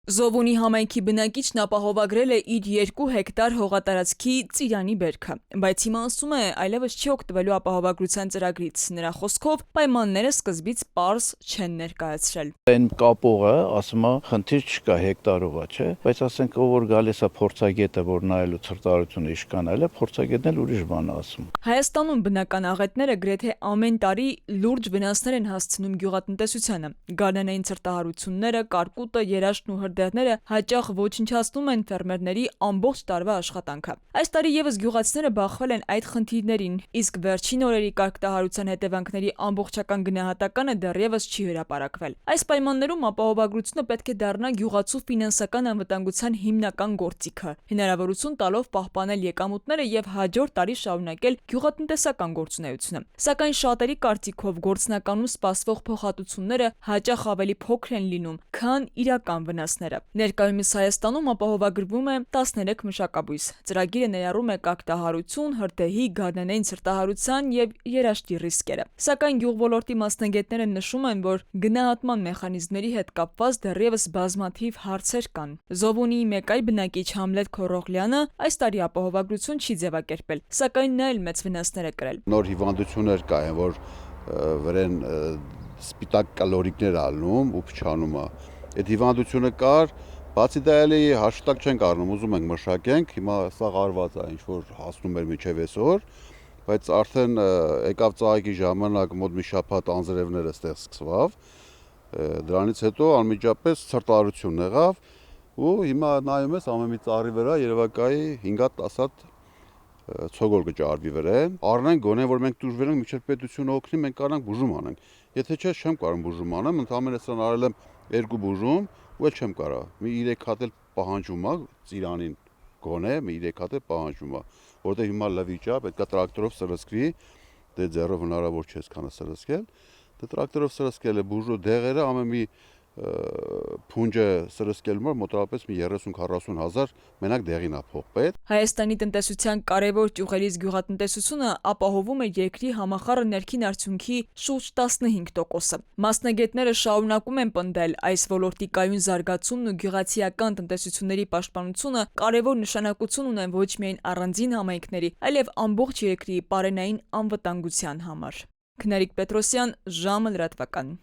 Զովունի համայնքի բնակիչն ապահովագրել է իր 2 հեկտար հողատարածքի ծիրանի բերքը, բայց հիմա ասում է այլևս չի օգտվելու ապահովագրության ծրագրից, նրա խոսքով պայմանները սկզբից պարզ չեն ներկայացրել։ Այն կապողը ասում է խնդիր չկա հեկտարովա, չէ, բայց ասենք ով որ գալիս է փորձագետը, որ նայելու ցրտարությունը իշկանալ է, փորձագետն էլ ուրիշ բան է ասում։ Հայաստանում բնական աղետները գրեթե ամեն տարի լուրջ վնասներ են հասցնում գյուղատնտեսությանը։ Գարնանային ցրտահարությունները, կարկուտը, երաշտն ու հրդեհները հաճախ ոչնչացնում են ֆերմերների ամբողջ տարվա աշխատանքը։ Այս տարի եւս գյուղացիները բախվել են այդ խնդիրներին, իսկ վերջին օրերի կարկտահարության հետևանքների ամբողջական գնահատականը դեռևս չի հրապարակվել։ Այս պայմաններում ապահովագրությունը պետք է դառնա գյուղացու ֆինանսական անվտանգության հիմնական գործիքը, հնարավորություն տալով պահպանել եկամուտները եւ հաջորդ տարի շարունակել գյուղատնտեսական գործունեությունը։ Սակայն շատերի կարծիքով գործնականում սպասվող փոխհատուցումները հաճախ ավելի փոքր են լինում, քան իրական վնասները։ Ներկայումս Հայաստանում ապահովագրվում է 13 մշակաբույս։ Ծրագիրը ներառում է կարկտահարություն, հրդեհի, գարնանային ցրտահարության եւ երաշտի ռիսկերը։ Սակայն գյուղոլորտի մասնագետները նշում են, որ գնահատման մեխանիզմների հետ կապված դեռևս բազմաթիվ հարցեր կան։ Զովունիի մեկ այլ բնակիչ Համլետ Քորողլյանը այս տարի ապահովագրություն չի ձևակերպել, սակայն նա էլ մեծ վնասներ է կրել։ Նոր հիվանդություններ կային, որ վրան սպիտակ կալորիկներ ալնում ու փչանում է։ Այդ հիվանդությունը կար, բացի դա էլի հաշտակ չենք առնում, ուզում ենք մշակենք, հիմա սա արված է, ինչ որ հասնում էր մինչև այսօր, բայց արդեն եկավ ծաղիկի ժամանակ, մոտ մի շաբաթ անձրևները ստեղ սկսավ, դրանից հետո անմիջապես ցրտարություն եղավ ու հիմա նայում ես ամեն մի ծառի վրա երևակայի 5-10 հատ ցոգոր կճարվի վրան, առնենք գոնե որ մենք դուրս վերենք միջև պետությունը օգնի, մենք կարանք բուժում անենք։ Եթե չէ, չեմ կարող բուժում անեմ, ընդհանրապես սրան արել եմ 2 բուժում, ու էլ չեմ կարող։ Մի 3 հատ էլ պահանջում է ծիրանին գոնե, մի 3 հատ էլ պահանջում է, որտեղ հիմա լվիճ է, պետք է տրակտորով սրսկվի, դե ձեռով հնարավոր չէ այսքանը սրսկել։ Դե տրակտորով սրսկել է բուժու դեղերը ամեն մի փունջը սրսկելուց մոտավորապես մի 30-40 հազար մենակ դեղին է փոխպետ։ Հայաստանի տնտեսության կարևոր ճյուղերից գյուղատնտեսությունը ապահովում է երկրի համախառն ներքին արդյունքի շուրջ 15%-ը։ Մասնագետները շարունակում են պնդել, այս ոլորտի կայուն զարգացումն ու գյուղացիական տնտեսությունների պաշտպանությունը կարևոր նշանակություն ունեն ոչ միայն առանձին համայնքների, այլև ամբողջ երկրի պարենային անվտանգության համար։ Քնարիկ Պետրոսյան, ժամը լրատվական։